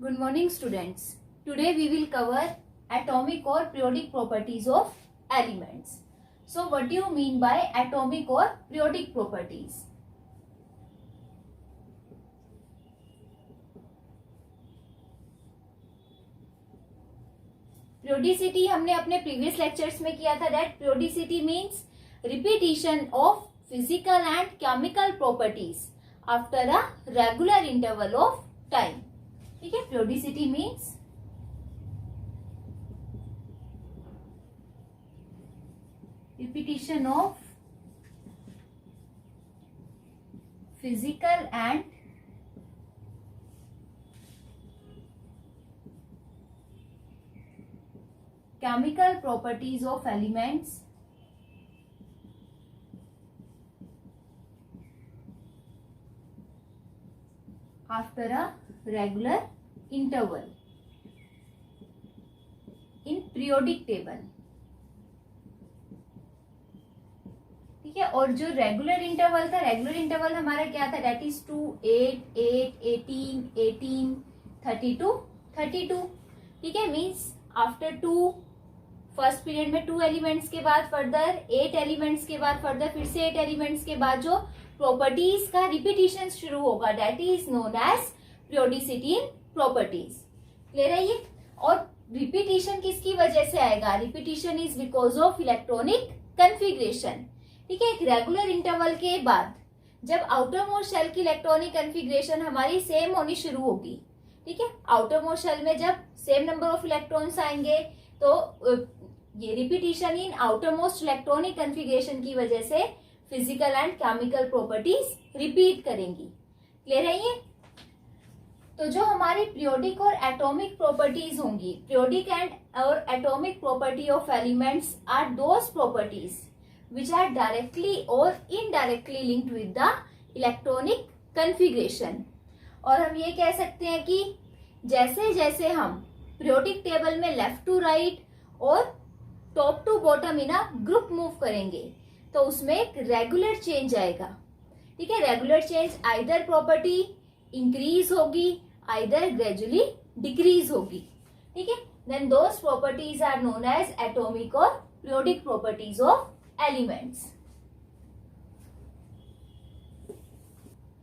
Good morning, students. Today we will cover atomic or periodic properties of elements. So what do you mean by atomic or periodic properties? Periodicity हमने अपने previous lectures में किया था that periodicity means repetition of physical and chemical properties after a regular interval of time. ठीक है, periodicity means repetition of physical and chemical properties of elements after a regular interval in periodic table. ठीक है, और जो regular interval था, regular interval हमारा क्या था, दैट इज 2, 8, 8, 18, 18, 32, 32. ठीक है, मीन्स आफ्टर 2 फर्स्ट पीरियड में 2 एलिमेंट्स के बाद फर्दर 8 एलिमेंट्स के बाद फर्दर फिर से 8 एलिमेंट्स के बाद जो प्रॉपर्टीज का रिपीटिशन शुरू होगा, that is known as periodicity in properties. Clear है ये? और रिपीटिशन किसकी वजह से आएगा? Repetition is because of electronic configuration. ठीक है, एक रेगुलर इंटरवल के बाद जब आउटर मोस्ट शेल की इलेक्ट्रॉनिक कन्फिग्रेशन हमारी सेम होनी शुरू होगी. ठीक है, आउटर मोस्ट शेल में जब सेम नंबर ऑफ इलेक्ट्रॉन्स आएंगे तो ये रिपीटिशन इन आउटर मोस्ट इलेक्ट्रॉनिक कन्फिग्रेशन की वजह से physical and chemical properties repeat करेंगी. क्लियर है ये? तो जो हमारी पीरियोडिक और एटॉमिक प्रॉपर्टीज होंगी, पीरियोडिक एंड और atomic property of elements are those properties which are directly or indirectly linked with the electronic configuration. और हम ये कह सकते हैं कि जैसे जैसे हम पीरियोडिक टेबल में लेफ्ट टू राइट और top to bottom in a group move करेंगे तो उसमें एक रेगुलर चेंज आएगा. ठीक है, regular change either property increase होगी आइदर ग्रेजुअली डिक्रीज होगी. ठीक है, then those properties are known as atomic और periodic properties of elements.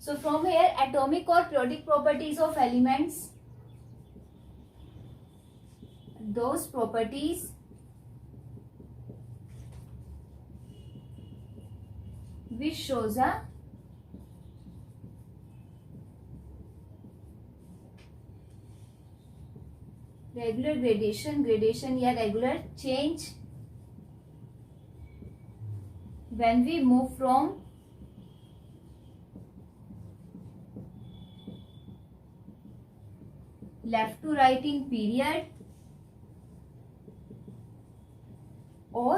So from here atomic or periodic properties of elements, those properties which shows a regular gradation या regular change when we move from left to right in period or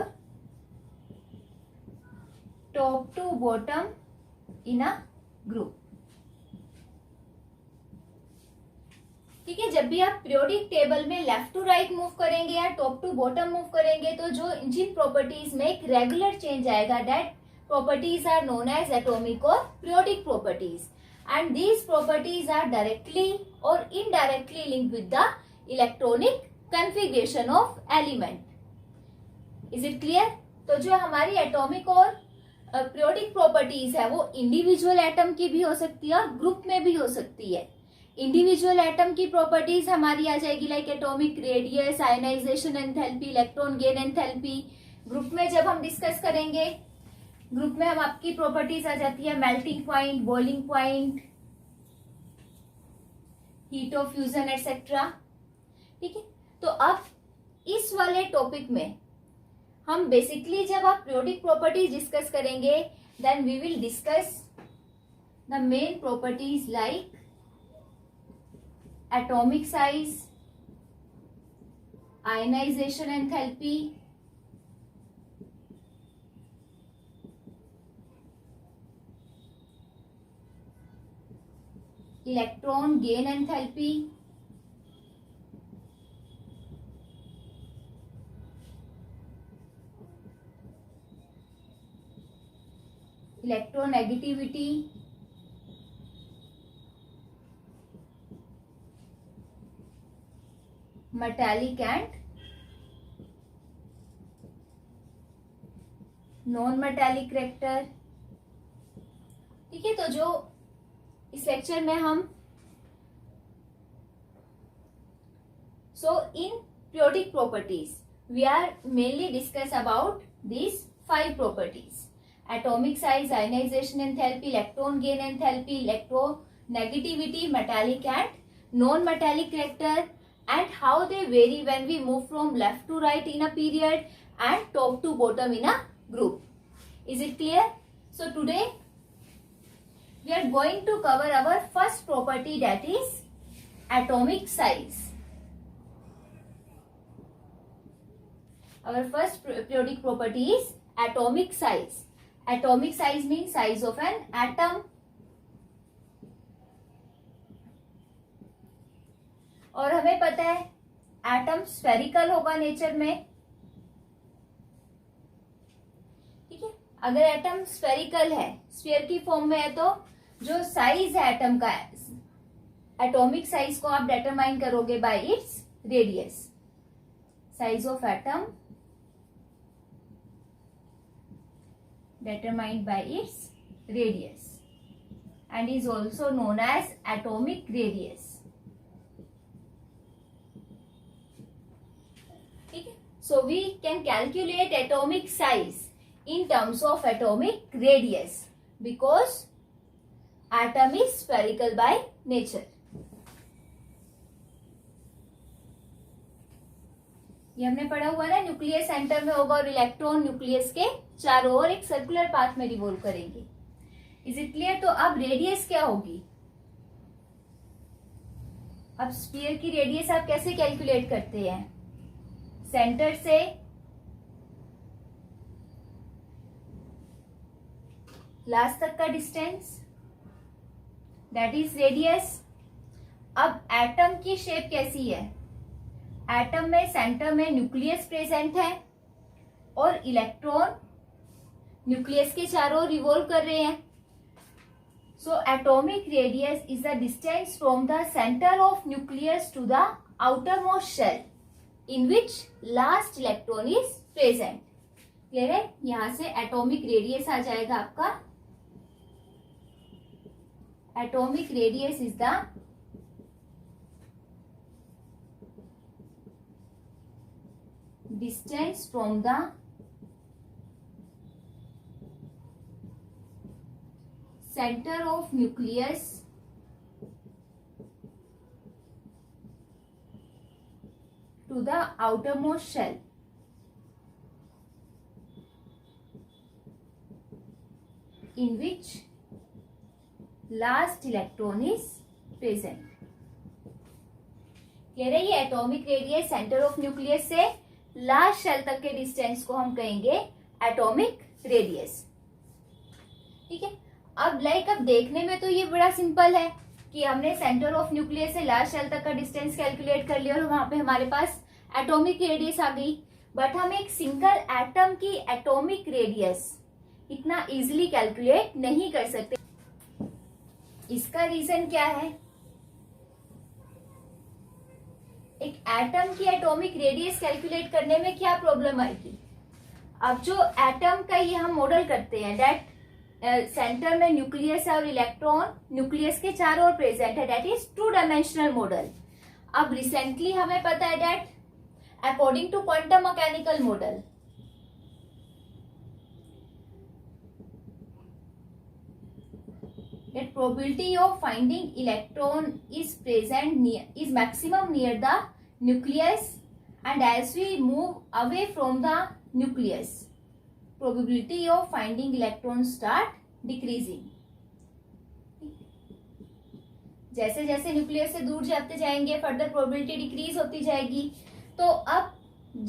top to bottom in a group. ठीक है, जब भी आप periodic table में left to right move करेंगे या top to bottom move करेंगे तो जो जिन प्रॉपर्टीज में एक रेगुलर चेंज आएगा, that properties are known as atomic और periodic properties. And these properties are directly और indirectly linked with the electronic configuration of element. Is it clear? तो जो हमारी एटॉमिक और पीरियोडिक प्रॉपर्टीज है वो इंडिविजुअल एटम की भी हो सकती है और ग्रुप में भी हो सकती है. इंडिविजुअल एटम की प्रॉपर्टीज हमारी आ जाएगी like atomic radius, ionization enthalpy, electron gain enthalpy. Group में जब हम डिस्कस करेंगे, ग्रुप में हम आपकी प्रॉपर्टीज आ जाती है melting point, boiling point, heat of fusion etcetera. ठीक है, तो अब इस वाले टॉपिक में हम बेसिकली जब आप पीरियोडिक प्रॉपर्टीज डिस्कस करेंगे then we will discuss the main properties like atomic size, ionization enthalpy, electron gain enthalpy, electronegativity, metallic and non metallic character. ठीक है, तो जो इस लेक्चर में हम in periodic properties we are mainly discuss about these 5 properties: atomic size, ionization enthalpy, electron gain enthalpy, electronegativity, metallic and non metallic character, and how they vary when we move from left to right in a period and top to bottom in a group. Is it clear? So today we are going to cover our first property, that is atomic size. Our first periodic property is atomic size. Atomic size means size of an atom. और हमें पता है atom spherical होगा nature में। ठीक है, अगर atom spherical है, स्फीयर की फॉर्म में है, तो जो साइज है एटम का, एटॉमिक साइज को आप डिटरमाइन करोगे bye its radius. Size of atom determined by its radius and is also known as atomic radius. ठीक है, so we can calculate atomic size in terms of atomic radius because atom is spherical by nature. ये हमने पढ़ा हुआ ना, nucleus centre में होगा और इलेक्ट्रॉन न्यूक्लियस के चारों ओर एक सर्कुलर पाथ में रिवॉल्व करेंगे। Is it clear? तो अब रेडियस क्या होगी? अब स्फीयर की रेडियस आप कैसे कैलकुलेट करते हैं? सेंटर से लास्ट तक का डिस्टेंस, दैट इज रेडियस। अब एटम की शेप कैसी है? एटम में सेंटर में न्यूक्लियस प्रेजेंट है और इलेक्ट्रॉन न्यूक्लियस के चारों ओर रिवॉल्व कर रहे हैं। So atomic radius is the distance from the centre of nucleus to the outer most shell in which last electron is present. Clear है? यहां से एटॉमिक रेडियस आ जाएगा आपका। Atomic radius is the distance from the center of nucleus to the outermost shell in which last electron is present. कह रहे ये atomic radius centre of nucleus से लास्ट शेल तक के डिस्टेंस को हम कहेंगे एटॉमिक रेडियस। ठीक है, अब अब देखने में तो ये बड़ा सिंपल है कि हमने सेंटर ऑफ न्यूक्लियस से लास्ट शेल तक का डिस्टेंस कैलकुलेट कर लिया और वहां पे हमारे पास एटॉमिक रेडियस आ गई। बट हम एक सिंगल एटम की एटॉमिक रेडियस इतना इजीली कैलकुलेट नहीं कर सकते। इसका रीजन क्या है? एक एटम की एटॉमिक रेडियस कैलकुलेट करने में क्या प्रॉब्लम आएगी? अब जो एटम का ये हम मॉडल करते हैं, दैट सेंटर में न्यूक्लियस है और इलेक्ट्रॉन न्यूक्लियस के चारों ओर प्रेजेंट है, दैट इज 2 डायमेंशनल मॉडल। अब रिसेंटली हमें पता है that according to quantum mechanical model, that probability of finding electron is present near is maximum near the nucleus, and as we move away from the nucleus probability of finding electrons start decreasing. जैसे जैसे nucleus से दूर जाते जाएंगे further probability decrease होती जाएगी। तो अब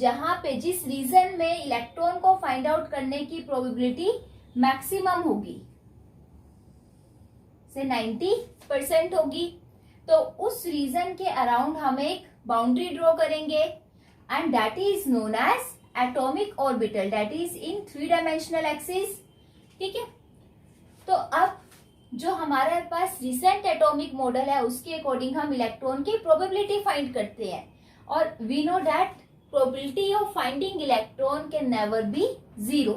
जहां पे जिस रीजन में इलेक्ट्रॉन को फाइंड आउट करने की प्रोबेबिलिटी मैक्सिमम होगी से 90% होगी, तो उस रीजन के अराउंड हम एक बाउंड्री ड्रॉ करेंगे and that is known as atomic orbital, that is in 3 dimensional axis. ठीक है, तो अब जो हमारे पास रिसेंट एटॉमिक मॉडल है उसके अकॉर्डिंग हम इलेक्ट्रॉन की प्रोबेबिलिटी फाइंड करते हैं और we know that probability of finding electron can never be zero.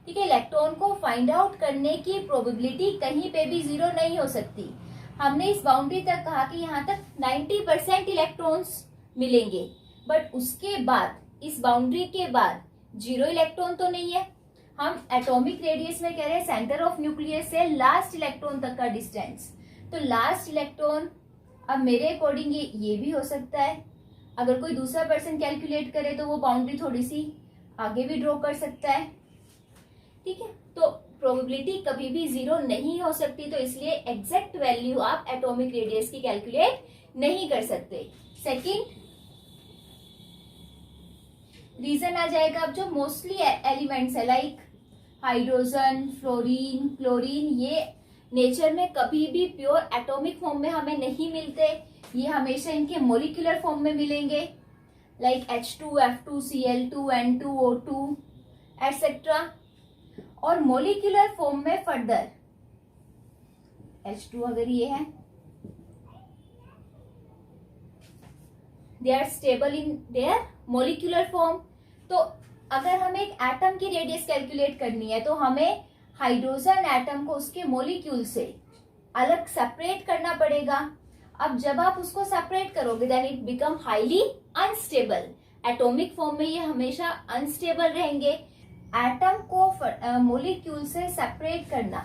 ठीक है, इलेक्ट्रॉन को फाइंड आउट करने की प्रोबेबिलिटी कहीं पे भी जीरो नहीं हो सकती। हमने इस बाउंड्री तक कहा कि यहाँ तक 90% इलेक्ट्रॉन्स मिलेंगे, बट उसके बाद, इस बाउंड्री के बाद जीरो इलेक्ट्रॉन तो नहीं है। हम एटॉमिक रेडियस में कह रहे हैं सेंटर ऑफ न्यूक्लियस से लास्ट इलेक्ट्रॉन तक का डिस्टेंस। तो लास्ट इलेक्ट्रॉन, अब मेरे अकॉर्डिंग ये भी हो सकता है। अगर कोई दूसरा पर्सन कैलकुलेट करे तो वो बाउंड्री थोड़ी सी आगे भी ड्रॉ कर सकता है। ठीक है, तो प्रोबेबिलिटी कभी भी जीरो नहीं हो सकती, तो इसलिए एग्जैक्ट वैल्यू आप एटॉमिक रेडियस की कैलकुलेट नहीं कर सकते। सेकंड रीजन आ जाएगा अब जो मोस्टली एलिमेंट्स है लाइक हाइड्रोजन, फ्लोरीन, क्लोरीन, ये नेचर में कभी भी प्योर एटॉमिक फॉर्म में हमें नहीं मिलते। ये हमेशा इनके मोलिकुलर फॉर्म में मिलेंगे like H2, F2, Cl2, N2, O2 etcetera. और मोलिकुलर फॉर्म में फर्दर H2 अगर ये है, they are stable in their molecular form. तो अगर हमें एक एटम की रेडियस कैलकुलेट करनी है तो हमें हाइड्रोजन एटम को उसके मोलिक्यूल से अलग सेपरेट करना पड़ेगा। अब जब आप उसको सेपरेट करोगे then it become highly unstable. Atomic form में ये हमेशा अनस्टेबल रहेंगे। एटम को मोलिक्यूल से सेपरेट करना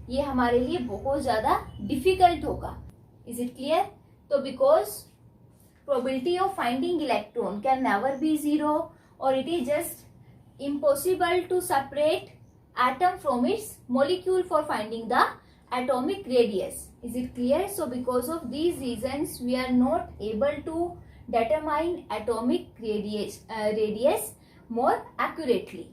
ये हमारे लिए बहुत ज्यादा डिफिकल्ट होगा। Is it clear? तो because probability of finding electron can never be zero, or it is just impossible to separate atom from its molecule for finding the atomic radius. Is it clear? So because of these reasons we are not able to determine atomic radius more accurately.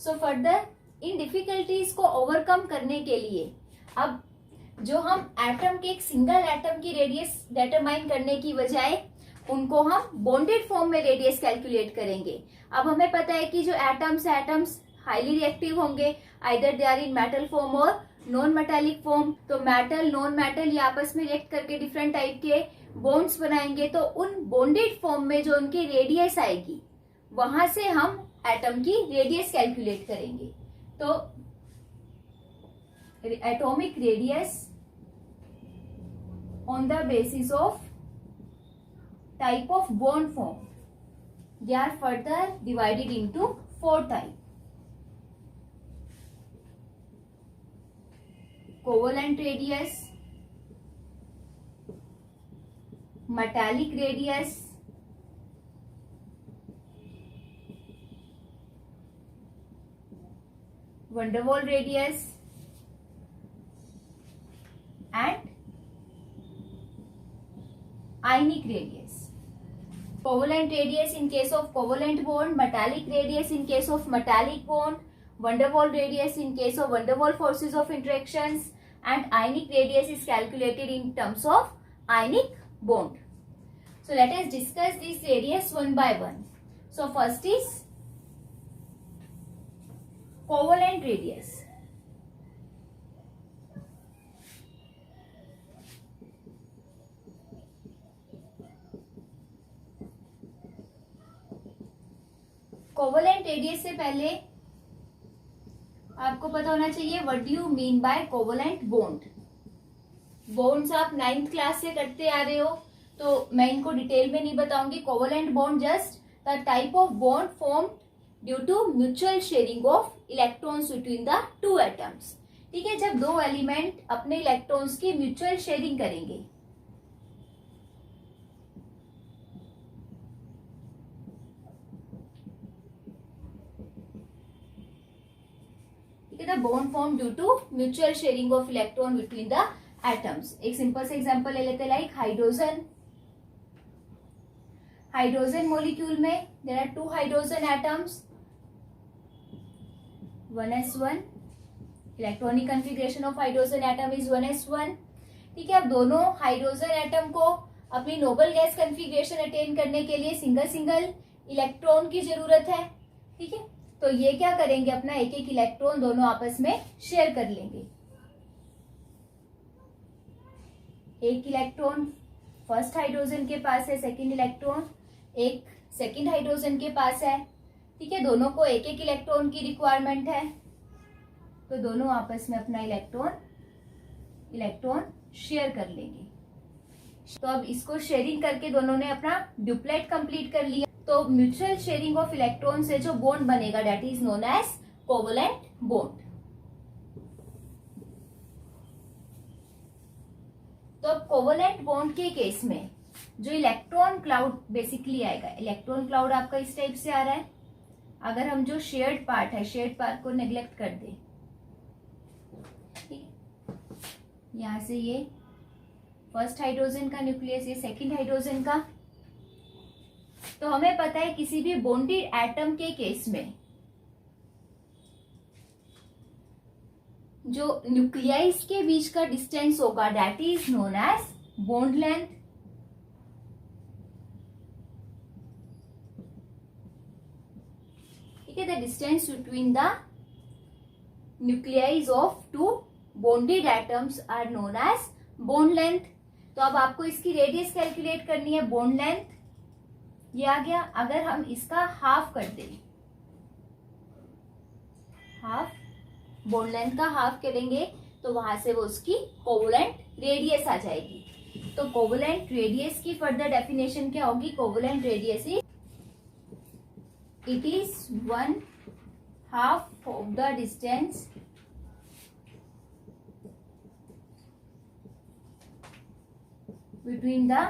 So further इन difficulties को overcome करने के लिए अब जो हम atom के एक सिंगल एटम की रेडियस डिटरमाइन करने की बजाय उनको हम बॉन्डेड फॉर्म में रेडियस कैलकुलेट करेंगे। अब हमें पता है कि जो एटम्स हाईली रिएक्टिव होंगे, either they are in metal form और नॉन मेटालिक फॉर्म। तो मेटल, नॉन मेटल ये आपस में रिएक्ट करके डिफरेंट टाइप के बॉन्ड्स बनाएंगे। तो उन बॉन्डेड फॉर्म में जो उनकी रेडियस आएगी वहां से हम एटम की रेडियस कैलकुलेट करेंगे। तो atomic radius on the basis of type of bond form they are further divided into 4 type. Covalent radius, metallic radius, van der Waals radius and ionic radius. Covalent radius in case of covalent bond, metallic radius in case of metallic bond, van der Waals radius in case of van der Waals forces of interactions, and ionic radius is calculated in terms of ionic bond. So let us discuss this radius one by one. So first is covalent radius. Covalent radius से पहले आपको पता होना चाहिए what do you mean by covalent bond. Bonds आप 9th class से करते आ रहे हो तो मैं इनको डिटेल में नहीं बताऊंगी। Covalent bond just the type of bond form due to mutual sharing of electrons between the 2 atoms. ठीक है, जब 2 एलिमेंट अपने इलेक्ट्रॉन्स की म्यूचुअल शेयरिंग करेंगे। ठीक है, the bond form due to mutual sharing of electron between the atoms. एक simple से एग्जांपल ले लेते हैं लाइक हाइड्रोजन। हाइड्रोजन मॉलिक्यूल में there are 2 hydrogen atoms, 1s1। Electronic configuration of hydrogen atom is 1s1। ठीक है, अब दोनों हाइड्रोजन एटम को अपनी नोबल गैस कॉन्फ़िगरेशन अटेन करने के लिए सिंगल सिंगल इलेक्ट्रॉन की जरूरत है। ठीक है, तो ये क्या करेंगे, अपना एक एक इलेक्ट्रॉन दोनों आपस में शेयर कर लेंगे। एक इलेक्ट्रॉन फर्स्ट हाइड्रोजन के पास है, सेकंड इलेक्ट्रॉन एक सेकंड हाइड्रोजन के पास है, ठीक है। दोनों को एक एक इलेक्ट्रॉन की रिक्वायरमेंट है, तो दोनों आपस में अपना इलेक्ट्रॉन शेयर कर लेंगे। तो अब इसको शेयरिंग करके दोनों ने अपना ड्यूप्लेट कंप्लीट कर लिया। तो म्यूचुअल शेयरिंग ऑफ इलेक्ट्रॉन से जो बॉन्ड बनेगा that is known as covalent bond. तो कोवलेंट बॉन्ड के केस में जो इलेक्ट्रॉन क्लाउड बेसिकली आएगा, इलेक्ट्रॉन क्लाउड आपका इस टाइप से आ रहा है। अगर हम जो शेयर्ड पार्ट है, शेयर्ड पार्ट को नेग्लेक्ट कर दें, ठीक है, यहां से ये फर्स्ट हाइड्रोजन का न्यूक्लियस, ये सेकंड हाइड्रोजन का। तो हमें पता है किसी भी बॉन्डेड एटम के केस में जो न्यूक्लियाइज के बीच का डिस्टेंस होगा that is known as bond length. ठीक है, the distance between the nuclei of two bonded atoms are known as bond length. तो अब आपको इसकी रेडियस कैलकुलेट करनी है, बॉन्ड लेंथ ये आ गया। अगर हम इसका हाफ कर दें, हाफ बॉन्ड लेंथ का हाफ करेंगे तो वहां से वो उसकी कोवलेंट रेडियस आ जाएगी। तो कोवलेंट रेडियस की फर्दर डेफिनेशन क्या होगी, covalent radius it is 1/2 of the distance between the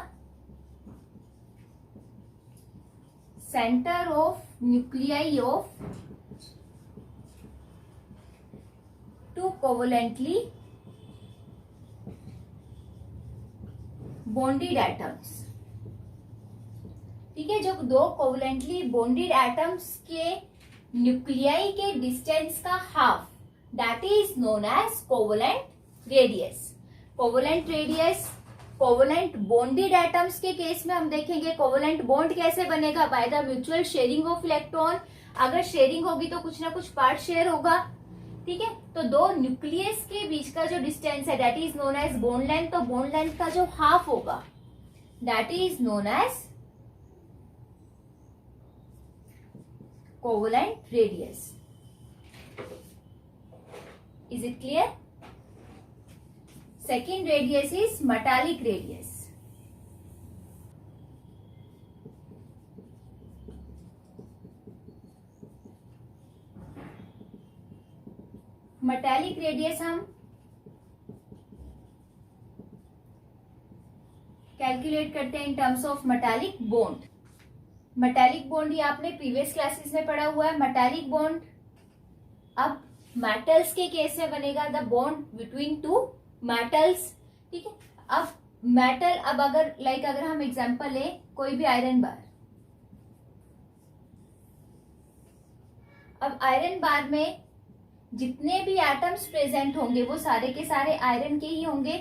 center of nuclei of two covalently bonded atoms। ठीक है, जो दो कोवलेंटली बॉन्डेड एटम्स के न्यूक्लियाई के डिस्टेंस का half that is known as covalent radius. Covalent radius covalent bonded atoms के case में हम देखेंगे कोवलेंट बॉन्ड कैसे बनेगा, by the mutual sharing of electron. अगर शेयरिंग होगी तो कुछ ना कुछ पार्ट शेयर होगा, ठीक है। तो दो न्यूक्लियस के बीच का जो डिस्टेंस है that is known as bond length. तो बॉन्ड लेंथ का जो हाफ होगा that is known as covalent radius. Is it clear? Second radius is metallic radius। Metallic radius हम कैलकुलेट करते हैं in terms of metallic bond. Metallic bond ये आपने previous classes में पढ़ा हुआ है। मेटालिक बॉन्ड अब मेटल्स के केस में बनेगा, the bond between two metals. ठीक है, अब मेटल, अब अगर हम एग्जांपल ले कोई भी आयरन बार, अब आयरन बार में जितने भी एटम्स प्रेजेंट होंगे वो सारे के सारे आयरन के ही होंगे।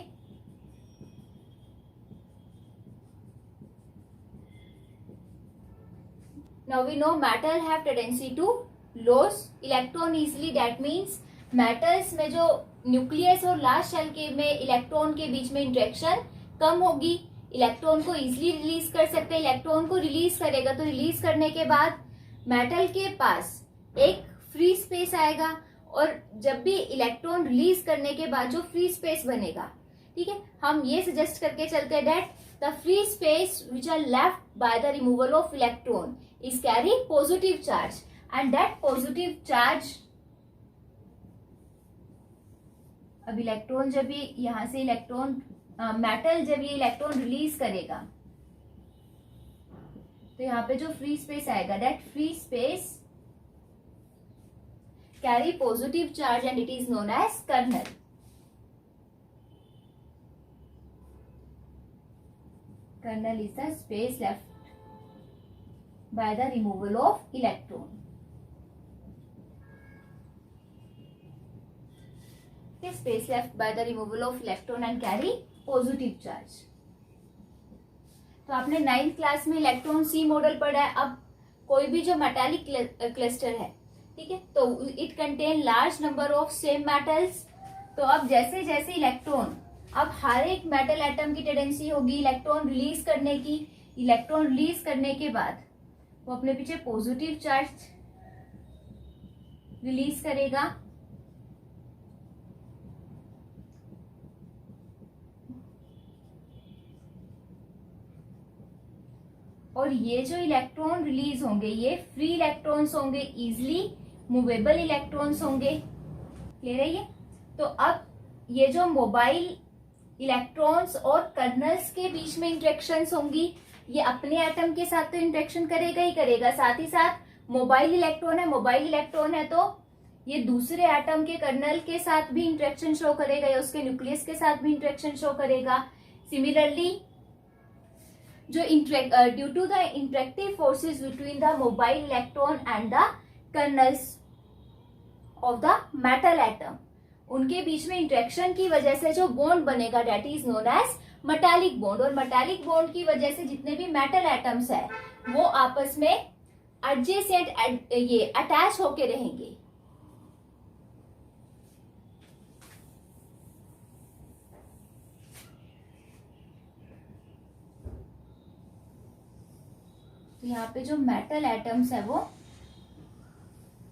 Now we know metal have tendency to loss electron easily, that means metals में जो न्यूक्लियस और लास्ट शेल के में इलेक्ट्रॉन के बीच में इंटरेक्शन कम होगी, इलेक्ट्रॉन को इजिली रिलीज कर सकते हैं। इलेक्ट्रॉन को रिलीज करेगा तो रिलीज करने के बाद मेटल के पास एक फ्री स्पेस आएगा, और जब भी इलेक्ट्रॉन रिलीज करने के बाद जो फ्री स्पेस बनेगा, ठीक है, हम ये सजेस्ट करके चलते हैं that the free space which are left by the removal of electron is carry positive charge, and that positive charge, अब इलेक्ट्रॉन जब ये यहां से मेटल जब ये इलेक्ट्रॉन रिलीज करेगा तो यहाँ पे जो फ्री स्पेस आएगा that free space carry positive charge and it is known as kernel. Kernel is the space left by the removal of electron. Space left by the removal of electron and carry positive charge। तो आपने 9th class में electron सी model पढ़ा है। अब कोई भी जो metallic cluster है ठीक है, तो it contain large number of same metals. तो अब जैसे जैसे इलेक्ट्रॉन, अब हर एक मेटल एटम की टेंडेंसी होगी इलेक्ट्रॉन रिलीज करने की। इलेक्ट्रॉन रिलीज करने के बाद वो अपने पीछे पॉजिटिव चार्ज रिलीज करेगा, और ये जो इलेक्ट्रॉन रिलीज होंगे ये फ्री इलेक्ट्रॉन्स होंगे, इजिली मूवेबल इलेक्ट्रॉन्स होंगे। क्लियर है ये? तो अब ये जो मोबाइल इलेक्ट्रॉन्स और कर्नल्स के बीच में इंटरेक्शंस होंगी, ये अपने एटम के साथ तो इंटरेक्शन करेगा ही करेगा, साथ ही साथ मोबाइल इलेक्ट्रॉन है तो ये दूसरे एटम के कर्नल के साथ भी इंटरेक्शन शो करेगा या उसके न्यूक्लियस के साथ भी इंटरेक्शन शो करेगा। सिमिलरली जो due to the interactive forces between the mobile electron and the kernels of the metal atom, उनके बीच में इंटरेक्शन की वजह से जो बॉन्ड बनेगा that is known as metallic bond. और मेटालिक बॉन्ड की वजह से जितने भी मेटल एटम्स है वो आपस में एडजेसेंट ये अटैच होके रहेंगे। तो यहाँ पे जो मेटल एटम्स है वो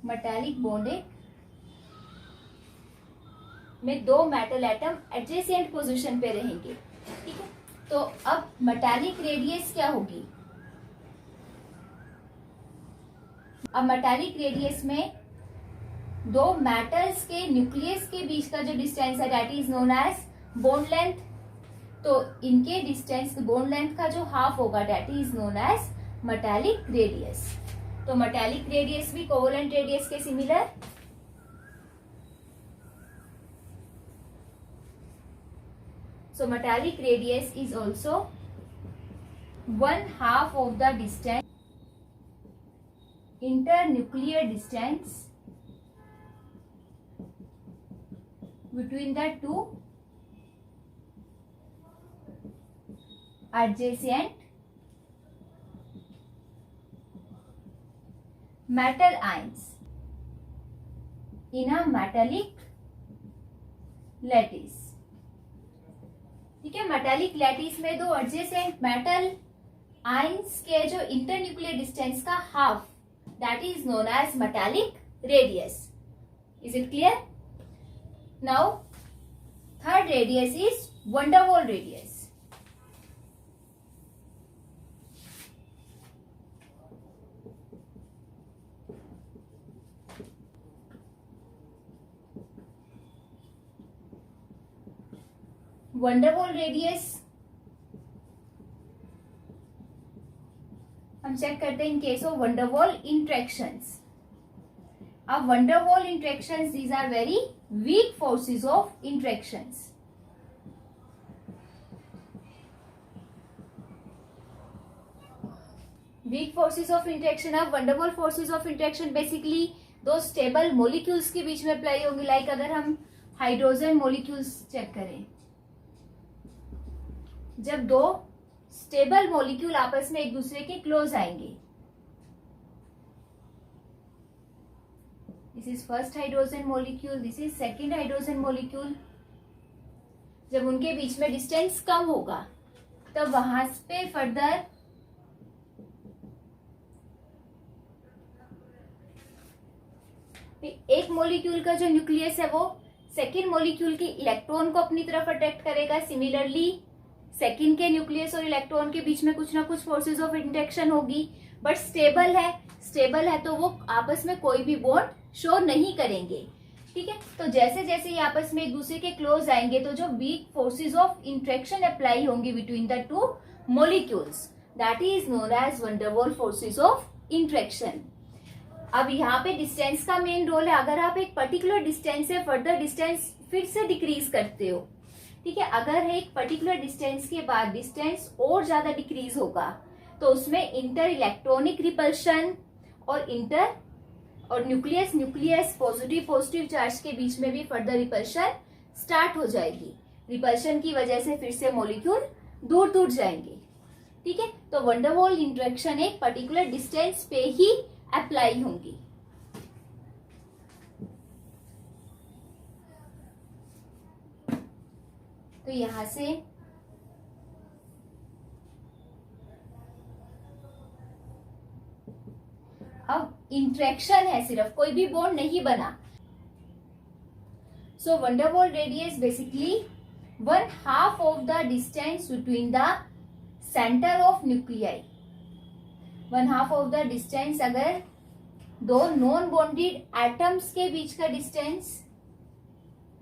मेटालिक बॉन्डिंग में दो मेटल एटम एडजेसेंट पोजीशन पे रहेंगे। ठीक है, तो अब मेटालिक रेडियस क्या होगी? अब मेटालिक रेडियस में दो मेटल्स के न्यूक्लियस के बीच का जो डिस्टेंस है that is known as bond length. तो इनके डिस्टेंस बॉन्ड लेंथ का जो हाफ होगा that is known as metallic radius. तो मेटालिक रेडियस भी कोवेलेंट रेडियस के similar. So metallic radius is also 1/2 of the distance internuclear distance between the two adjacent metal ions in a metallic lattice। ठीक है, metallic lattice में दो adjacent metal ions के जो internuclear distance का half that is known as metallic radius. Is it clear? Now third radius is van der Waals radius. Van der Waals radius हम check करते हैं in case of van der Waals interactions. अब van der Waals interactions these are very weak forces of interactions. Weak forces of interaction. अब van der Waals forces of interaction basically दो stable molecules के बीच में apply होंगे। लाइक अगर हम हाइड्रोजन मॉलिक्यूल्स चेक करें, जब दो स्टेबल मॉलिक्यूल आपस में एक दूसरे के क्लोज आएंगे, this is first hydrogen molecule, this is second hydrogen molecule, जब उनके बीच में डिस्टेंस कम होगा तब वहां पे फर्दर एक मॉलिक्यूल का जो न्यूक्लियस है वो सेकेंड मॉलिक्यूल के इलेक्ट्रॉन को अपनी तरफ अट्रैक्ट करेगा। सिमिलरली सेकेंड के न्यूक्लियस और इलेक्ट्रॉन के बीच में कुछ ना कुछ फोर्सेस ऑफ इंटरेक्शन होगी, बट स्टेबल है तो वो आपस में कोई भी बॉन्ड शो नहीं करेंगे। ठीक है, तो जैसे जैसे ये आपस में एक दूसरे के क्लोज आएंगे तो जो weak forces of interaction apply होंगी between the two molecules that is known as van der Waals forces of interaction. अब यहाँ पे डिस्टेंस का मेन रोल है। अगर आप एक पर्टिकुलर डिस्टेंस से फर्दर डिस्टेंस फिर से डिक्रीज करते हो, ठीक है, अगर एक पर्टिकुलर डिस्टेंस के बाद डिस्टेंस और ज्यादा डिक्रीज होगा तो उसमें इंटर इलेक्ट्रॉनिक रिपल्शन और न्यूक्लियस पॉजिटिव चार्ज के बीच में भी फर्दर रिपल्शन स्टार्ट हो जाएगी। रिपल्शन की वजह से फिर से मॉलिक्यूल दूर जाएंगे। ठीक है, तो वंडरवॉल इंटरेक्शन एक पर्टिकुलर डिस्टेंस पे ही अप्लाई होंगी। तो यहां से अब इंटरेक्शन है, सिर्फ कोई भी बॉन्ड नहीं बना. सो van der Waals radius basically 1/2 of the distance between the center of nuclei. 1/2 of the distance, अगर दो नॉन बॉन्डेड एटम्स के बीच का डिस्टेंस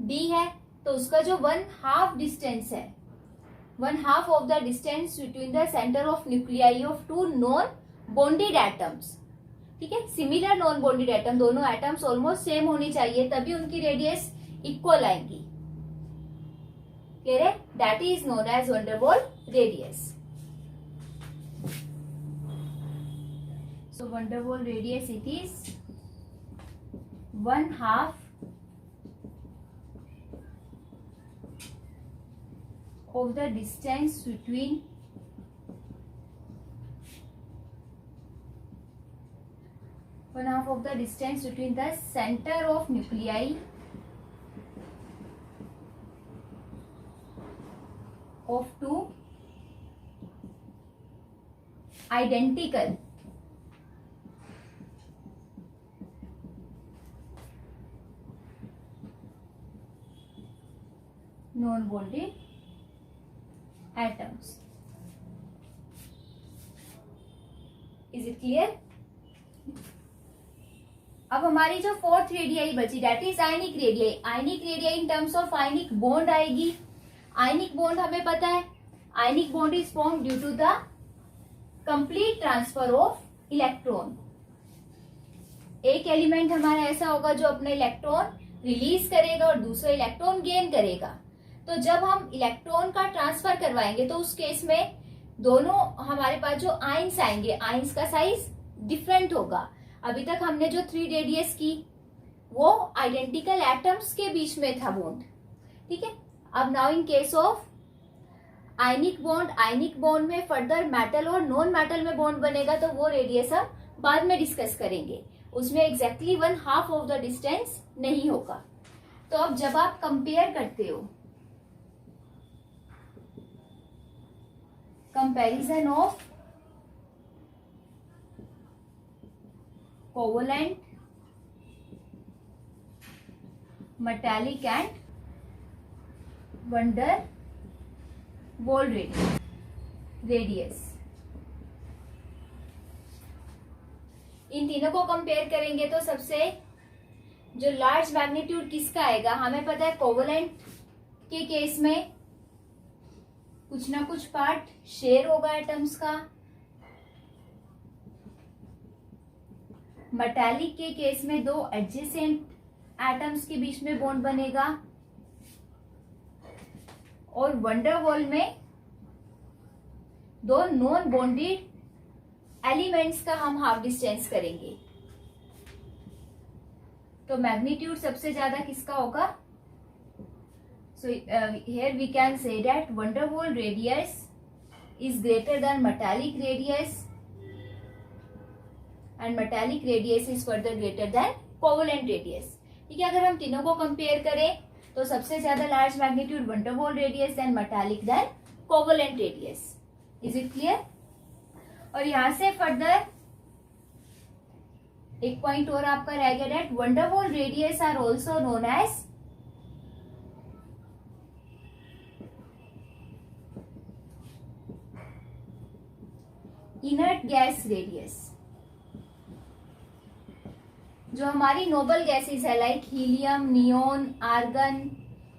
d है तो उसका जो 1/2 डिस्टेंस है, 1/2 of the distance between the center of nuclei of two non bonded atoms. ठीक है, सिमिलर नॉन बॉन्डेड एटम, दोनों एटम्स ऑलमोस्ट सेम होनी चाहिए तभी उनकी रेडियस इक्वल आएंगी. क्लियर है? That is known as van der Waals radius. So van der Waals radius it is 1/2 of the distance between the center of nuclei of two identical non-bonded atoms. Is it clear? अब हमारी जो fourth radii बची that is ionic radii. Ionic radii in terms of ionic bond आएगी. Ionic bond हमें पता है, ionic bond is form due to the complete transfer of electron. एक element हमारा ऐसा होगा जो अपना इलेक्ट्रॉन रिलीज करेगा और दूसरा इलेक्ट्रॉन गेन करेगा. तो जब हम इलेक्ट्रॉन का ट्रांसफर करवाएंगे तो उस केस में दोनों हमारे पास जो आयंस आएंगे, आयंस का साइज डिफरेंट होगा. अभी तक हमने जो 3 रेडियस की वो आइडेंटिकल एटम्स के बीच में था बॉन्ड. ठीक है, अब now in case of ionic bond में फर्दर मेटल और नॉन मेटल में बॉन्ड बनेगा तो वो रेडियस हम बाद में डिस्कस करेंगे. उसमें एग्जैक्टली 1/2 ऑफ द डिस्टेंस नहीं होगा. तो अब जब आप कंपेयर करते हो, comparison of covalent, metallic and van der Waals radius, इन तीनों को कंपेयर करेंगे तो सबसे जो लार्ज मैग्नीट्यूड किसका आएगा, हमें पता है कोवलेंट के केस में कुछ ना कुछ पार्ट शेयर होगा एटम्स का. मेटालिक के केस में दो एडजेसेंट एटम्स के बीच में बॉन्ड बनेगा. और van der Waals में दो नॉन बॉन्डेड एलिमेंट्स का हम हाफ डिस्टेंस करेंगे. तो मैग्नीट्यूड सबसे ज्यादा किसका होगा? So here we can say that van der Waals radius is greater than metallic radius and metallic radius is further greater than covalent radius. ठीक है, अगर हम तीनों को कंपेयर करें तो सबसे ज्यादा large magnitude van der Waals radius, then metallic, then covalent radius. Is it clear? और यहां से फर्दर एक पॉइंट और आपका रह गया that van der Waals radius are also known as inert gas radius. जो हमारी नोबल गैसेस है like helium, neon, argon,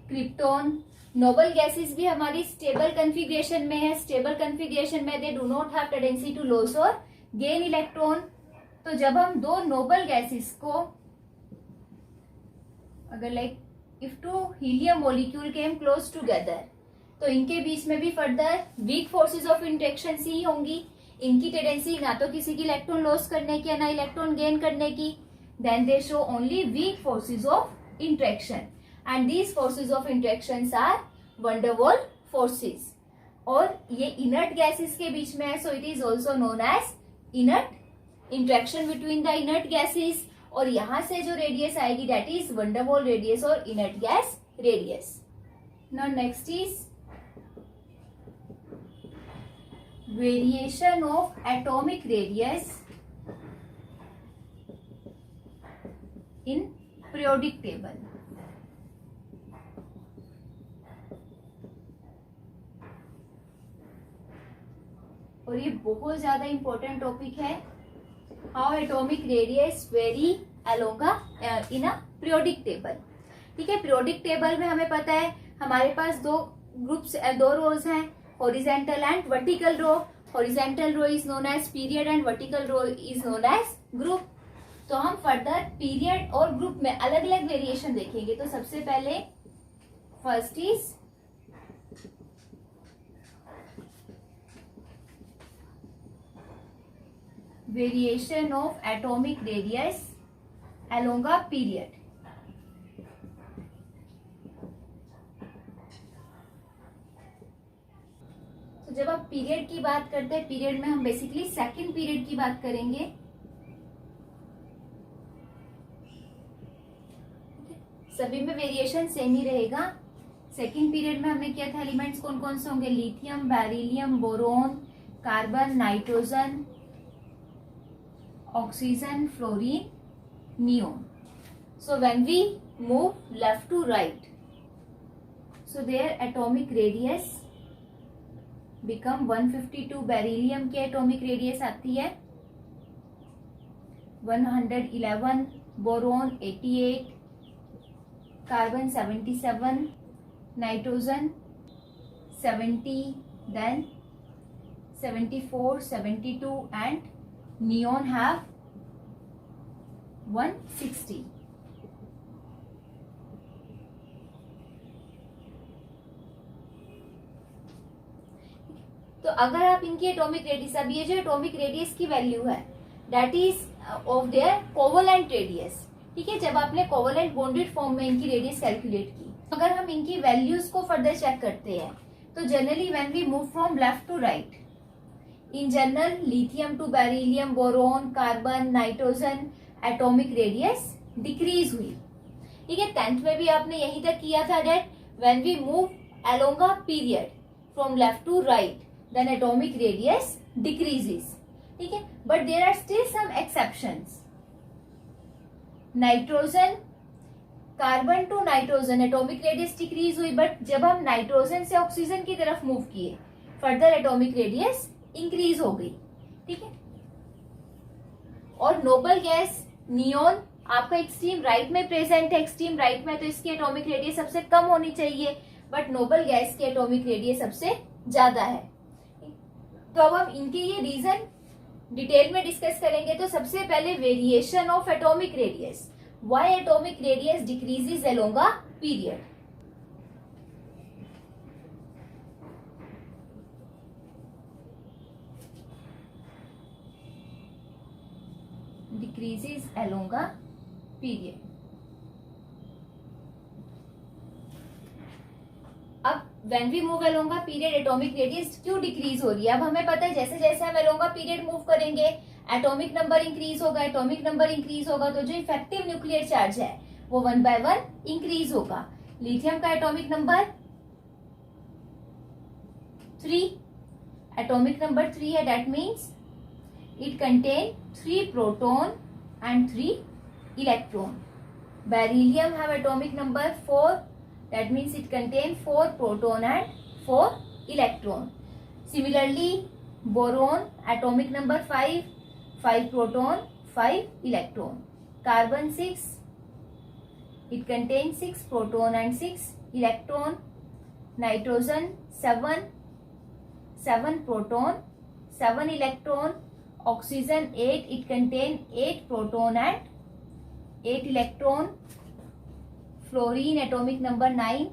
krypton, noble gases भी हमारी स्टेबल कॉन्फ़िगरेशन में है. स्टेबल कॉन्फ़िगरेशन में they do not have tendency to loss और gain electron. तो जब हम दो नोबल गैसेस को अगर like if two helium molecule came close together तो इनके बीच में भी further week forces of interaction ही होंगी. इनकी टेंडेंसी ना तो किसी की इलेक्ट्रॉन लॉस करने की ना इलेक्ट्रॉन गेन करने की. Then they show only weak forces of interaction, and these forces of interactions are van der Waals forces. और ये inert gases के बीच में है, so it is also known as inert interaction between the inert gases. और यहाँ से जो रेडियस आएगी that is van der Waals radius और inert gas radius. Now next is variation of atomic radius in periodic table. और ये बहुत ज्यादा इंपॉर्टेंट टॉपिक है, how atomic radius very along in a periodic table. ठीक है, periodic table में हमें पता है हमारे पास दो ग्रुप्स, दो रोज हैं, horizontal and vertical row. Horizontal row is known as period and vertical row is known as group. तो हम फर्दर पीरियड और ग्रुप में अलग अलग वेरिएशन देखेंगे। तो सबसे पहले first is variation of atomic radius along a period. तो जब आप पीरियड की बात करते हैं, पीरियड में हम बेसिकली सेकंड पीरियड की बात करेंगे। सभी में वेरिएशन सेम ही रहेगा। सेकंड पीरियड में हमने किया था एलिमेंट्स कौन कौन से होंगे, lithium, beryllium, boron, carbon, nitrogen, oxygen, fluorine, neon. So when we move left to right, so their atomic radius become 152। Beryllium की एटॉमिक रेडियस आती है 111, boron 88, carbon 77, nitrogen 70, then 74, 72 and neon have 160। तो अगर आप इनकी एटॉमिक रेडियस, अब ये जो एटॉमिक रेडियस की वैल्यू है that is of their covalent radius. ठीक है, जब आपने कोवेलेंट बॉन्डेड फॉर्म में इनकी रेडियस कैलकुलेट की, अगर हम इनकी वैल्यूज को फर्दर चेक करते हैं तो generally when we move from left to right, in general lithium to beryllium, boron, carbon, nitrogen atomic radius decrease हुई। ठीक है, 10th में भी आपने यहीं तक किया था that when we move along a period from left to right then atomic radius decreases. ठीक है, but there are still some exceptions. Nitrogen, carbon to nitrogen atomic radius decrease हुई, बट जब हम नाइट्रोजन से ऑक्सीजन की तरफ move किए further atomic radius increase हो गई। ठीक है, और नोबल गैस नियोन आपका एक्सट्रीम राइट में प्रेजेंट है, एक्सट्रीम राइट में, तो इसकी एटॉमिक रेडियस सबसे कम होनी चाहिए, बट नोबल गैस की एटॉमिक रेडियस सबसे ज्यादा है। तो अब हम इनके ये रीजन डिटेल में डिस्कस करेंगे। तो सबसे पहले variation of atomic radius, why atomic radius decreases along a period. Decreases along a period. अब when we move along a period atomic radius क्यों डिक्रीज हो रही है। अब हमें पता है जैसे जैसे हम अलोंग अ पीरियड मूव करेंगे एटॉमिक नंबर इंक्रीज होगा, एटॉमिक नंबर इंक्रीज होगा तो जो इफेक्टिव न्यूक्लियर चार्ज है वो 1 by 1 इंक्रीज होगा। लिथियम का एटॉमिक नंबर 3, एटॉमिक नंबर 3 है, that means it contain 3 proton and 3 electron. Beryllium have atomic number 4, that means it contain 4 proton and 4 electron. Similarly, boron atomic number 5, 5 proton, 5 electron. Carbon 6, it contains 6 proton and 6 electron. Nitrogen 7, 7 proton, 7 electron. Oxygen 8, it contain 8 proton and 8 electron. Fluorine atomic number 9,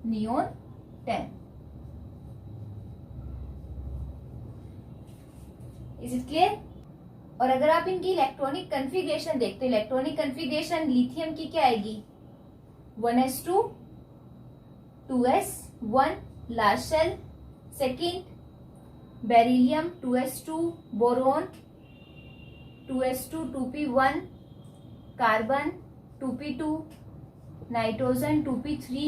neon 10. Is it clear? और अगर आप इनकी electronic configuration देखते हैं, electronic configuration lithium की क्या आएगी 1s2 2s1 last shell, second beryllium 2s2, boron 2s2 2p1, carbon 2p2, nitrogen 2p3,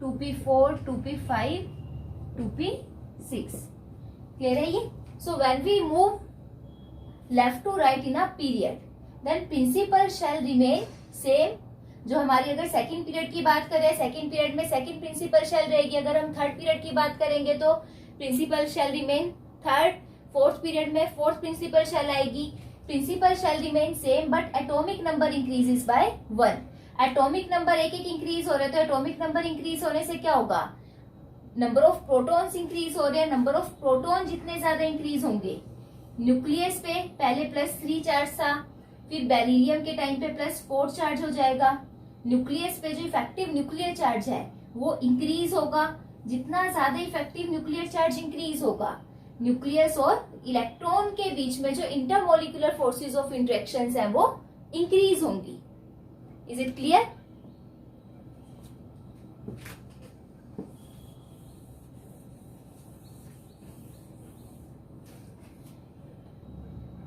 2p4, 2p5, 2p6. Clear है ये? So when we move left to right in a period, then principal shell remain same. जो हमारी अगर second period की बात करें, second period में second principal shell रहेगी. अगर हम थर्ड पीरियड की बात करेंगे तो principal shell remain third. Fourth period में फोर्थ प्रिंसिपल शैल आएगी. Principal shell remain same but atomic number increases by 1. Atomic number एक एक इंक्रीज हो रहे, तो एटॉमिक नंबर इंक्रीज होने से क्या होगा? नंबर ऑफ प्रोटॉन्स इंक्रीज हो रहे हैं. नंबर ऑफ प्रोटॉन जितने ज्यादा इंक्रीज होंगे, न्यूक्लियस पे पहले +3 चार्ज था, फिर बेरिलियम के टाइम पे +4 चार्ज हो जाएगा. न्यूक्लियस पे जो इफेक्टिव न्यूक्लियर चार्ज है वो इंक्रीज होगा. जितना ज्यादा इफेक्टिव न्यूक्लियर चार्ज इंक्रीज होगा, न्यूक्लियस और इलेक्ट्रॉन के बीच में जो इंटरमोलिकुलर फोर्सेस ऑफ इंटरेक्शंस हैं वो इंक्रीज होंगी. Is it clear?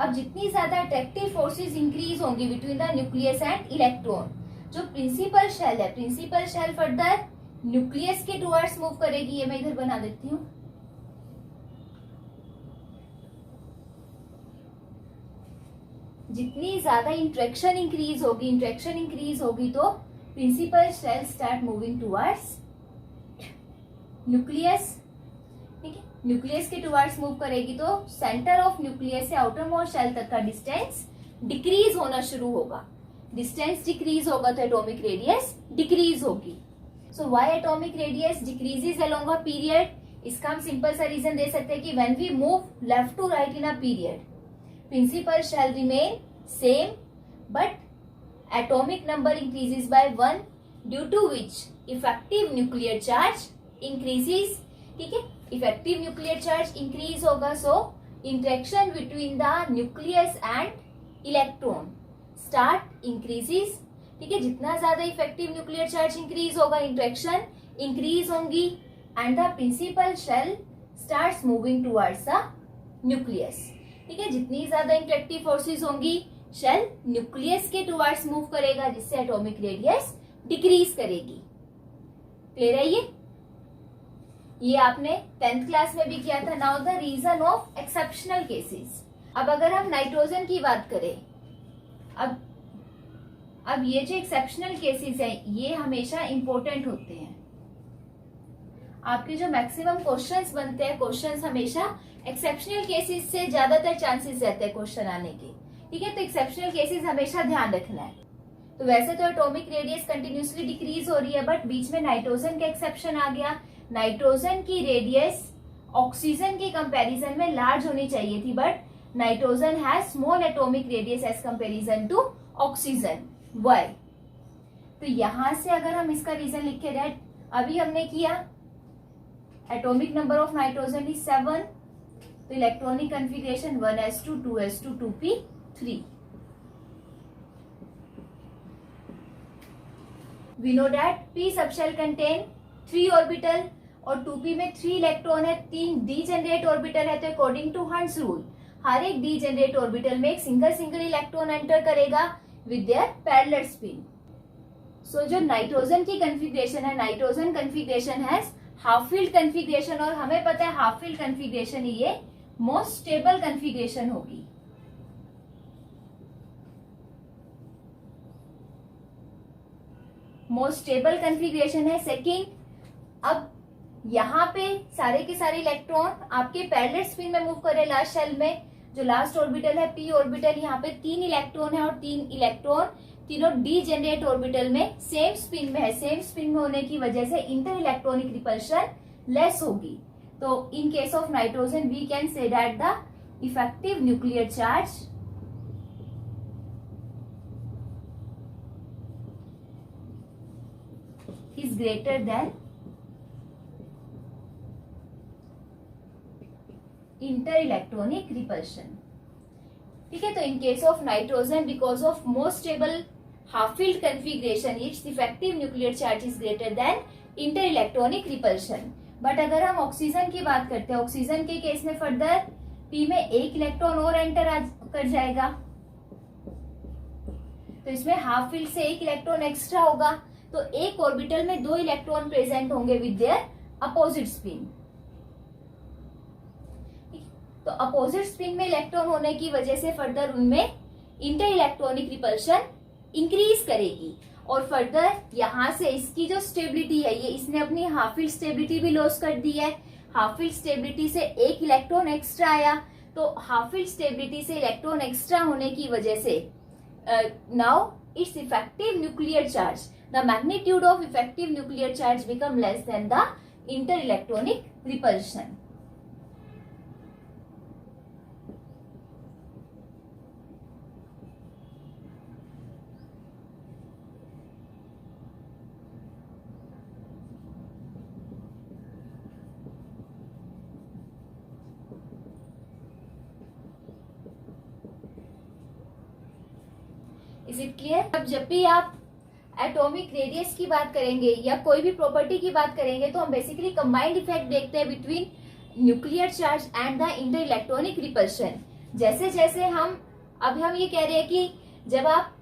अब जितनी ज्यादा अट्रैक्टिव फोर्सेस इंक्रीज होंगी between the nucleus and electron, जो प्रिंसिपल शेल है, प्रिंसिपल शेल फर्दर न्यूक्लियस के टुवर्ड्स मूव करेगी. ये मैं इधर बना देती हूँ. जितनी ज्यादा इंटरेक्शन इंक्रीज होगी तो principal shell start moving towards nucleus. ठीक है, न्यूक्लियस के टुवर्ड्स मूव करेगी तो सेंटर ऑफ न्यूक्लियस से आउटर मोस्ट शेल तक का डिस्टेंस डिक्रीज होना शुरू होगा. डिस्टेंस डिक्रीज होगा तो एटॉमिक रेडियस डिक्रीज होगी. So why atomic radius decreases along a period? इसका हम सिंपल सा रीजन दे सकते हैं कि when we move left to right in a period, principal shall remain same but atomic number increases by 1 due to which effective nuclear charge increases. ठीक है, effective nuclear charge increase होगा, so interaction between the nucleus and electron start increases. ठीक है, जितना ज्यादा effective nuclear charge increase होगा, interaction increase होंगी and the principal shell starts moving towards the nucleus. ठीक है, जितनी ज्यादा इंटरेक्टिव फोर्सेस होंगी, शेल न्यूक्लियस के टुवर्ड्स मूव करेगा, जिससे एटॉमिक रेडियस डिक्रीज करेगी. क्लियर है ये आपने 10th क्लास में भी किया था. Now the reason of exceptional cases. अब अगर हम नाइट्रोजन की बात करें, अब ये जो एक्सेप्शनल केसेस हैं ये हमेशा इंपॉर्टेंट होते हैं. आपके जो मैक्सिमम क्वेश्चंस बनते हैं, क्वेश्चंस हमेशा एक्सेप्शनल केसेस से ज्यादातर चांसेस रहते हैं क्वेश्चन आने के. ठीक है, तो एक्सेप्शनल केसेस हमेशा ध्यान रखना है. तो वैसे तो एटॉमिक रेडियस कंटिन्यूसली डिक्रीज हो रही है, बट बीच में नाइट्रोजन का एक्सेप्शन आ गया. नाइट्रोजन की रेडियस ऑक्सीजन के कंपैरिजन में लार्ज होनी चाहिए थी, but nitrogen has small atomic radius as comparison to oxygen. Why? तो यहां से अगर हम इसका रीजन लिख के रहे, अभी हमने किया atomic number of nitrogen is 7, तो electronic configuration 1s2 2s2 2p3. We know that p subshell contain 3 orbital और 2p में 3 इलेक्ट्रॉन है, 3 डीजेनरेट ऑर्बिटल है. तो अकॉर्डिंग टू हंस रूल हर एक डीजेनरेट ऑर्बिटल में एक सिंगल इलेक्ट्रॉन एंटर करेगा विद देयर पैरेलल स्पिन. सो जो नाइट्रोजन की कन्फिग्रेशन है, नाइट्रोजन कन्फिग्रेशन है हाफ फील्ड कन्फिग्रेशन, और हमें पता है हाफ फील्ड कन्फिग्रेशन ही ये मोस्ट स्टेबल कन्फिग्रेशन होगी. मोस्ट स्टेबल कन्फिग्रेशन है. सेकेंड, अब यहाँ पे सारे के सारे इलेक्ट्रॉन आपके पैरेलल स्पिन में मूव कर रहे हैं. लास्ट शेल में जो लास्ट ऑर्बिटल है p ऑर्बिटल, यहाँ पे 3 इलेक्ट्रॉन है और 3 इलेक्ट्रॉन तीनों डीजेनरेट ऑर्बिटल में सेम स्पिन में है. सेम स्पिन में होने की वजह से इंटर इलेक्ट्रॉनिक रिपल्शन लेस होगी. तो in case of nitrogen we can say that the effective nuclear charge is greater than inter-electronic repulsion. ठीक है, तो in case of nitrogen because of most stable half field configuration its effective nuclear charge is greater than inter-electronic repulsion. But अगर हम oxygen की बात करते हैं, oxygen के केस में फर्दर p में 1 इलेक्ट्रॉन और एंटर कर जाएगा, तो इसमें हाफ फील्ड से 1 इलेक्ट्रॉन एक्स्ट्रा होगा. तो एक ऑर्बिटल में 2 इलेक्ट्रॉन प्रेजेंट होंगे विद देयर अपोजिट स्पिन। तो अपोजिट स्पिन में इलेक्ट्रॉन होने की वजह से फर्दर उनमें इंटर इलेक्ट्रॉनिक रिपल्शन इंक्रीज करेगी, और फर्दर यहाँ से इसकी जो स्टेबिलिटी है, ये इसने अपनी हाफ फील्ड स्टेबिलिटी भी लॉस कर दी है। हाफ फील्ड स्टेबिलिटी से एक इलेक्ट्रॉन एक्स्ट्रा आया, तो हाफ फील्ड स्टेबिलिटी से इलेक्ट्रॉन एक्स्ट्रा होने की वजह से now it's effective nuclear charge, the magnitude of effective nuclear charge become less than the inter electronic repulsion. Is it clear? अब जब भी आप एटॉमिक रेडियस की बात करेंगे या कोई भी प्रॉपर्टी की बात करेंगे तो हम बेसिकली कंबाइंड इफेक्ट देखते हैं between nuclear charge and the inter electronic repulsion. जैसे जैसे हम ये कह रहे हैं कि जब आप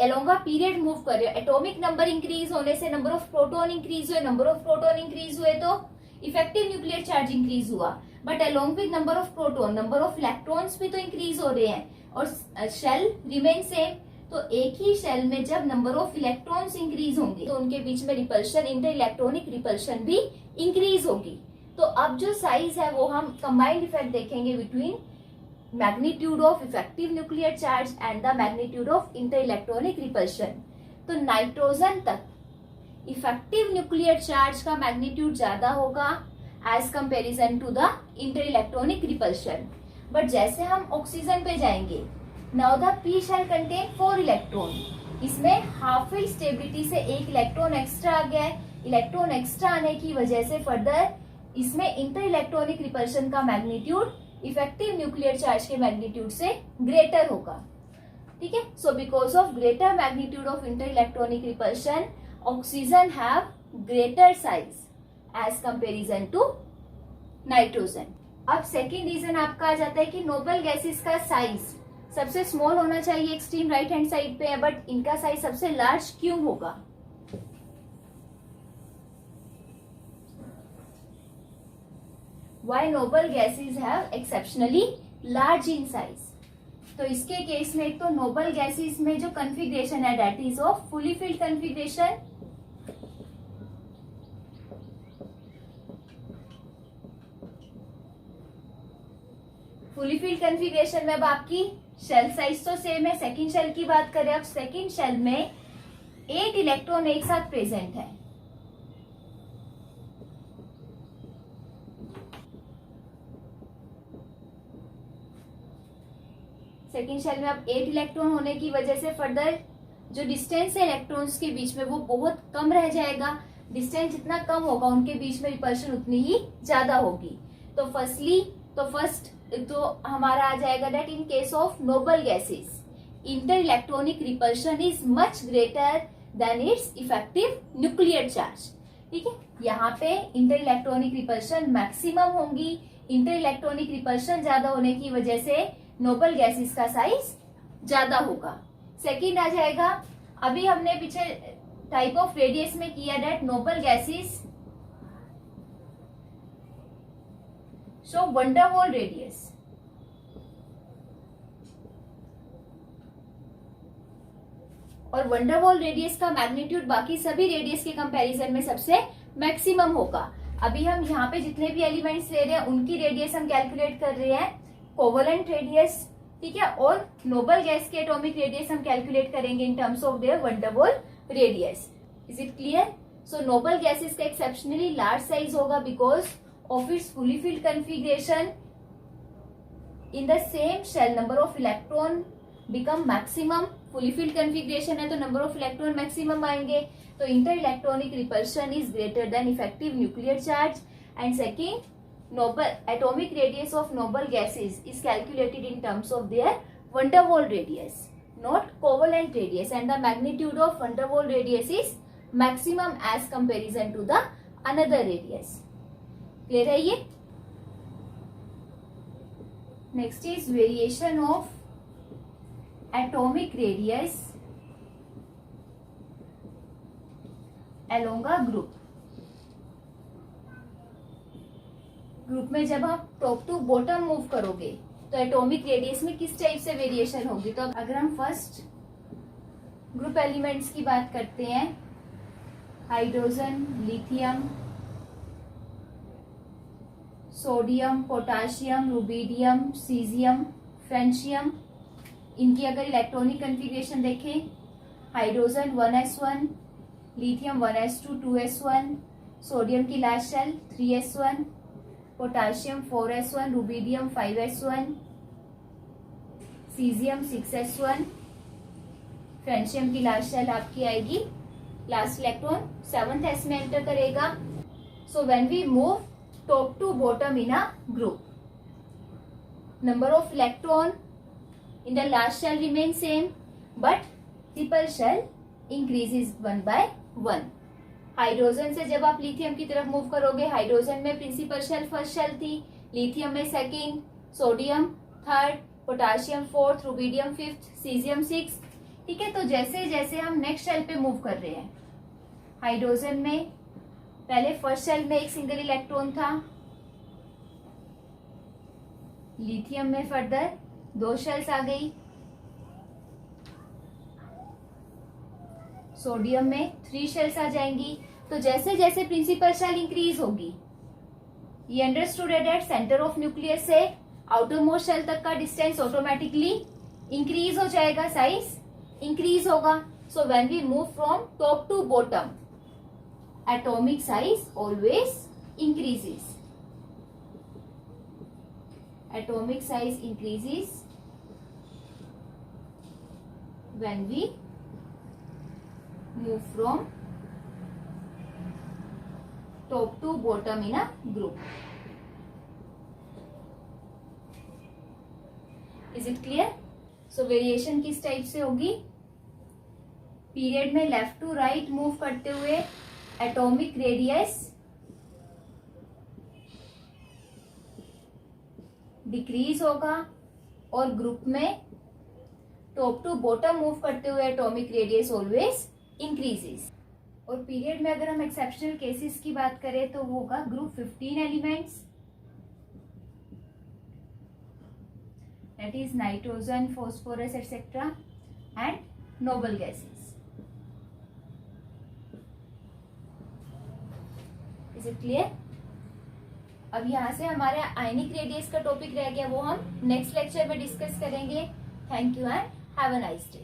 एलोंगा पीरियड मूव कर रहे हो, एटॉमिक नंबर इंक्रीज होने से नंबर ऑफ प्रोटॉन इंक्रीज हुए, नंबर ऑफ प्रोटॉन इंक्रीज हुए तो इफेक्टिव न्यूक्लियर चार्ज इंक्रीज हुआ, but along with number of proton number of electrons भी तो इंक्रीज हो रहे हैं, और शेल रिमेन सेम। तो एक ही शेल में जब नंबर ऑफ इलेक्ट्रॉन्स इंक्रीज होंगे तो उनके बीच में रिपल्शन, इंटर इलेक्ट्रॉनिक रिपल्शन भी इंक्रीज होगी। तो अब जो साइज है वो हम कंबाइंड इफेक्ट देखेंगे between magnitude of effective nuclear charge and the magnitude of inter electronic repulsion. तो नाइट्रोजन तक इफेक्टिव न्यूक्लियर चार्ज का मैग्नीट्यूड ज्यादा होगा as comparison to the inter electronic repulsion. But जैसे हम ऑक्सीजन पे जाएंगे, now the p shell contain 4 electron, इसमें हाफ फील्ड स्टेबिलिटी से एक इलेक्ट्रॉन एक्स्ट्रा आ गया है। इलेक्ट्रॉन एक्स्ट्रा आने की वजह से फर्दर इसमें इंटर इलेक्ट्रॉनिक रिपल्शन का मैग्नीट्यूड इफेक्टिव न्यूक्लियर चार्ज के मैग्नीट्यूड से ग्रेटर होगा। ठीक है, so because of greater magnitude of inter electronic repulsion oxygen have greater size as comparison to nitrogen. अब सेकेंड रीजन आपका आ जाता है कि नोबल गैसेस का साइज सबसे स्मॉल होना चाहिए एक्सट्रीम राइट हैंड साइड पे है, बट इनका साइज सबसे लार्ज क्यों होगा? Why noble gases have exceptionally large in size? तो इसके केस में एक तो नोबल गैसेस में जो कन्फिग्रेशन है that is of fully filled configuration, fully filled configuration में अब आपकी शेल साइज तो सेम है। सेकंड शेल की बात करें, अब सेकंड शेल में 8 इलेक्ट्रॉन एक साथ प्रेजेंट है। सेकंड शेल में अब 8 इलेक्ट्रॉन होने की वजह से फर्दर जो डिस्टेंस है इलेक्ट्रॉन्स के बीच में वो बहुत कम रह जाएगा। डिस्टेंस जितना कम होगा उनके बीच में रिपल्शन उतनी ही ज्यादा होगी। तो फर्स्ट तो हमारा आ जाएगा that in case of noble gases inter electronic repulsion is much greater than it's effective nuclear charge. ठीक है, यहाँ पे इंटर इलेक्ट्रॉनिक रिपल्शन मैक्सिमम होंगी। इंटर इलेक्ट्रॉनिक रिपल्शन ज्यादा होने की वजह से नोबल गैसेस का साइज ज्यादा होगा। सेकंड आ जाएगा, अभी हमने पीछे टाइप ऑफ रेडियस में किया that noble gases show van der Waals radius. और वंडरवॉल रेडियस का मैग्नीट्यूड बाकी सभी रेडियस के कंपैरिजन में सबसे मैक्सिमम होगा। अभी हम यहाँ पे जितने भी एलिमेंट्स ले रहे हैं उनकी रेडियस हम कैलकुलेट कर रहे हैं कोवलेंट रेडियस। ठीक है, और नोबल गैस के एटॉमिक रेडियस हम कैलकुलेट करेंगे इन terms of their van der Waals radius. Is it clear? So Nobel gases का एक्सेप्शनली लार्ज साइज होगा because of its fully filled configuration in the same shell number of electron become maximum। fully filled configuration है तो number of electron maximum आएंगे, तो inter electronic repulsion is greater than effective nuclear charge। and second noble atomic radius of noble gases is calculated in terms of their van der Waals radius, not covalent radius, and the magnitude of van der Waals radius is maximum as comparison to the another radius। Clear है ये? Next is variation of atomic radius along a group. Group में जब आप top to bottom move करोगे तो atomic radius में किस type से वेरिएशन होगी. तो अगर हम फर्स्ट ग्रुप एलिमेंट्स की बात करते हैं, hydrogen, lithium, sodium, potassium, rubidium, caesium, francium, इनकी अगर इलेक्ट्रॉनिक कन्फिग्रेशन देखें, hydrogen 1s1, lithium 1s2 2s1, sodium की last shell 3s1, potassium 4s1, rubidium 5s1, caesium 6s1, francium की लास्ट शेल आपकी आएगी, लास्ट इलेक्ट्रॉन 7th s में enter करेगा. So when we move top to bottom in a group, number of electron in the last shell remain same, but principal shell increases 1 by 1. Hydrogen से जब आप lithium की तरफ move करोगे, hydrogen में principal shell first shell थी, lithium में second, sodium third, potassium fourth, rubidium fifth, caesium six. ठीक है. तो जैसे जैसे हम नेक्स्ट शेल पे मूव कर रहे हैं, हाइड्रोजन में पहले फर्स्ट शेल में एक सिंगल इलेक्ट्रॉन था, लिथियम में फर्दर 2 शेल्स आ गई, सोडियम में 3 शेल्स आ जाएंगी. तो जैसे जैसे प्रिंसिपल शेल इंक्रीज होगी, ये अंडरस्टूड है दैट सेंटर ऑफ न्यूक्लियस से आउटर मोस्ट शेल तक का डिस्टेंस ऑटोमेटिकली इंक्रीज हो जाएगा, साइज इंक्रीज होगा. So when we move from top to bottom, atomic size always increases. Atomic size increases when we move from top to bottom in a group. Is it clear? So variation किस type से होगी? Period में left to right move करते हुए atomic radius decrease होगा, और group में top to bottom move करते हुए एटॉमिक रेडियस ऑलवेज इंक्रीजेस. और पीरियड में अगर हम एक्सेप्शनल केसेस की बात करें तो वो होगा group 15 elements, that is nitrogen, phosphorus etcetera and noble gases. Is it clear? अब यहाँ से हमारे आयनिक रेडियस का टॉपिक रह गया, वो हम नेक्स्ट लेक्चर में डिस्कस करेंगे. Thank you and have a nice day.